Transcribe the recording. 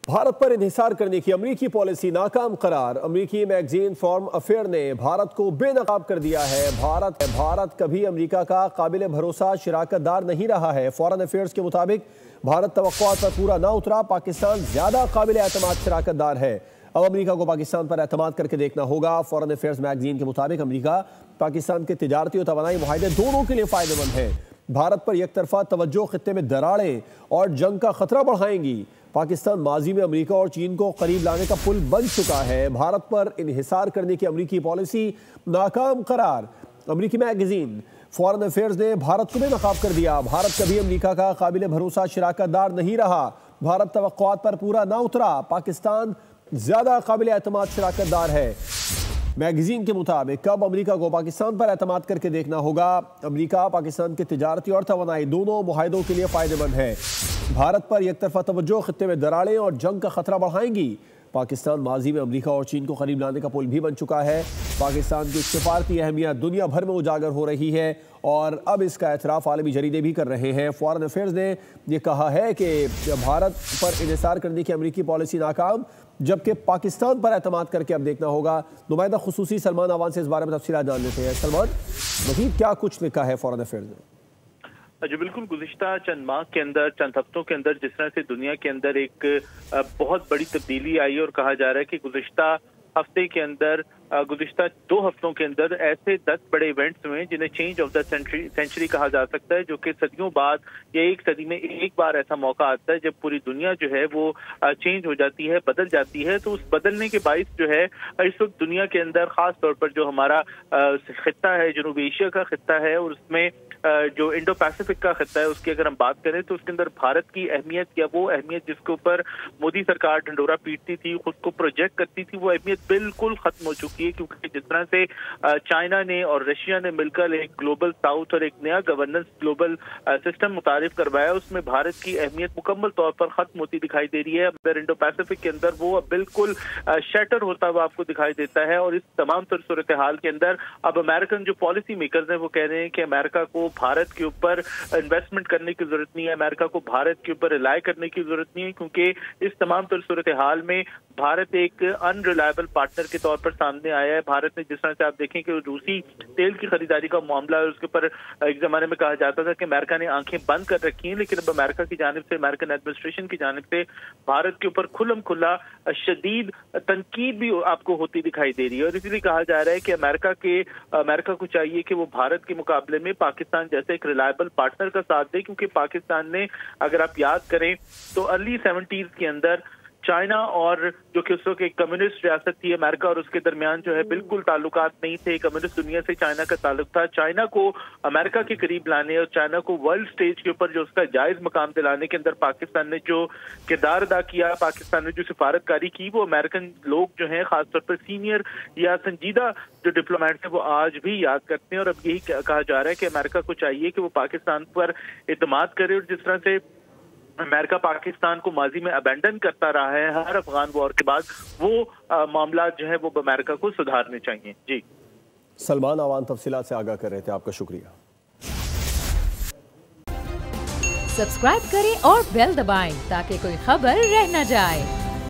भारत पर इन्हिसार करने की अमरीकी पॉलिसी नाकाम करार। अमरीकी मैगजीन फॉरेन अफेयर ने भारत को बेनकाब कर दिया है। भारत कभी अमरीका का काबिल भरोसा शराकतदार नहीं रहा है। फॉरेन अफेयर्स के मुताबिक भारत तवक्कुआत पर पूरा ना उतरा, पाकिस्तान ज्यादा काबिल एतमाद शराकतदार है। अब अमरीका को पाकिस्तान पर एतमाद करके देखना होगा। फॉरेन अफेयर्स मैगजीन के मुताबिक अमरीका पाकिस्तान के तिजारती और तवानाई मुआहदे दोनों के लिए फायदेमंद है। भारत पर एक तरफा तवज्जो खित्ते में दरारें और जंग का खतरा बढ़ाएंगी। पाकिस्तान माजी में अमेरिका और चीन को करीब लाने का पुल बन चुका है। भारत पर इन्हिसार करने की अमेरिकी पॉलिसी नाकाम करार। अमेरिकी मैगजीन फॉरेन अफेयर्स ने भारत को बेनकाब कर दिया। भारत कभी अमेरिका का काबिल भरोसा शराकतदार नहीं रहा। भारत तवक्कुआत पर पूरा ना उतरा, पाकिस्तान ज्यादा काबिल एतमाद शराकतदार है। मैगजीन के मुताबिक कब अमेरिका को पाकिस्तान पर एतमाद करके देखना होगा। अमेरिका पाकिस्तान के तिजारती और तवानाई दोनों मुआहदों के लिए फायदेमंद है। भारत पर एक तरफा तवज्जो खित्ते में दरारें और जंग का खतरा बढ़ाएंगी। पाकिस्तान माजी में अमेरिका और चीन को करीब लाने का पुल भी बन चुका है। पाकिस्तान की सिफारती अहमियत दुनिया भर में उजागर हो रही है और अब इसका एतराफ़ आलमी जरीदे भी कर रहे हैं। फॉरेन अफेयर्स ने यह कहा है कि भारत पर इन्हिसार करने की अमेरिकी पॉलिसी नाकाम, जबकि पाकिस्तान पर एतमाद करके अब देखना होगा। नुमाइंदा खुसूसी सलमान अवान से इस बारे में तफसीलात जान लेते हैं। सलमान, मज़ीद क्या कुछ लिखा है फॉरेन अफेयर्स ने? जो बिल्कुल गुज़िश्ता चंद माह के अंदर, चंद हफ्तों के अंदर जिस तरह से दुनिया के अंदर एक बहुत बड़ी तब्दीली आई और कहा जा रहा है कि गुज़िश्ता हफ्ते के अंदर, गुज़िश्ता 2 हफ्तों के अंदर ऐसे 10 बड़े इवेंट्स हुए जिन्हें चेंज ऑफ द सेंचुरी कहा जा सकता है, जो कि सदियों बाद या एक सदी में एक बार ऐसा मौका आता है जब पूरी दुनिया जो है वो चेंज हो जाती है, बदल जाती है। तो उस बदलने के बाइस जो है इस वक्त दुनिया के अंदर खास तौर पर जो हमारा खित्ता है, जनूबी एशिया का खित्ता है, और उसमें जो इंडो पैसिफिक का खित्ता है, उसकी अगर हम बात करें तो उसके अंदर भारत की अहमियत या वो अहमियत जिसके ऊपर मोदी सरकार ढंडोरा पीटती थी, खुद को प्रोजेक्ट करती थी, वो अहमियत बिल्कुल खत्म हो चुकी है। क्योंकि जिस तरह से चाइना ने और रशिया ने मिलकर एक ग्लोबल साउथ और एक नया गवर्नेंस ग्लोबल सिस्टम मुतारिफ करवाया, उसमें भारत की अहमियत मुकम्मल तौर पर खत्म होती दिखाई दे रही है। अंदर इंडो पैसिफिक के अंदर वो बिल्कुल शैटर होता हुआ आपको दिखाई देता है। और इस तमाम सूरत हाल के अंदर अब अमेरिकन जो पॉलिसी मेकर्स हैं वो कह रहे हैं कि अमेरिका को भारत के ऊपर इन्वेस्टमेंट करने की जरूरत नहीं है, अमेरिका को भारत के ऊपर रिलाय करने की जरूरत नहीं है, क्योंकि इस तमाम सूरत हाल में भारत एक अनरिलायबल पार्टनर के तौर पर सामने आया है। भारत ने जिस तरह से आप देखें कि रूसी तेल की खरीदारी का मामला है, उसके ऊपर एक जमाने में कहा जाता था कि अमेरिका ने आंखें बंद कर रखी हैं, लेकिन अब अमेरिका की जानिब से, अमेरिकन एडमिनिस्ट्रेशन की जानिब से भारत के ऊपर खुल्लम खुल्ला शदीद तनकीद भी आपको होती दिखाई दे रही है। और इसीलिए कहा जा रहा है कि अमेरिका को चाहिए कि वो भारत के मुकाबले में पाकिस्तान जैसे एक रिलायबल पार्टनर का साथ दे, क्योंकि पाकिस्तान ने, अगर आप याद करें तो अर्ली 70s के अंदर चाइना और जो कि उस वक्त एक कम्युनिस्ट रियासत थी, अमेरिका और उसके दरमियान जो है बिल्कुल ताल्लुकात नहीं थे। कम्युनिस्ट दुनिया से चाइना का ताल्लुक था। चाइना को अमेरिका के करीब लाने और चाइना को वर्ल्ड स्टेज के ऊपर जो उसका जायज मकाम दिलाने के अंदर पाकिस्तान ने जो किरदार अदा किया, पाकिस्तान ने जो सिफारतकारी की, वो अमेरिकन लोग जो हैं खासतौर पर सीनियर या संजीदा जो डिप्लोमेट्स हैं वो आज भी याद करते हैं। और अब यही कहा जा रहा है कि अमेरिका को चाहिए कि वो पाकिस्तान पर एतमाद करे। और जिस तरह से अमेरिका पाकिस्तान को माजी में अबेंडन करता रहा है हर अफगान वॉर के बाद, वो मामला जो है वो अमेरिका को सुधारने चाहिए। जी, सलमान अवान तफसीलात से आगाह कर रहे थे, आपका शुक्रिया। सब्सक्राइब करें और बेल दबाएं ताकि कोई खबर रह न जाए।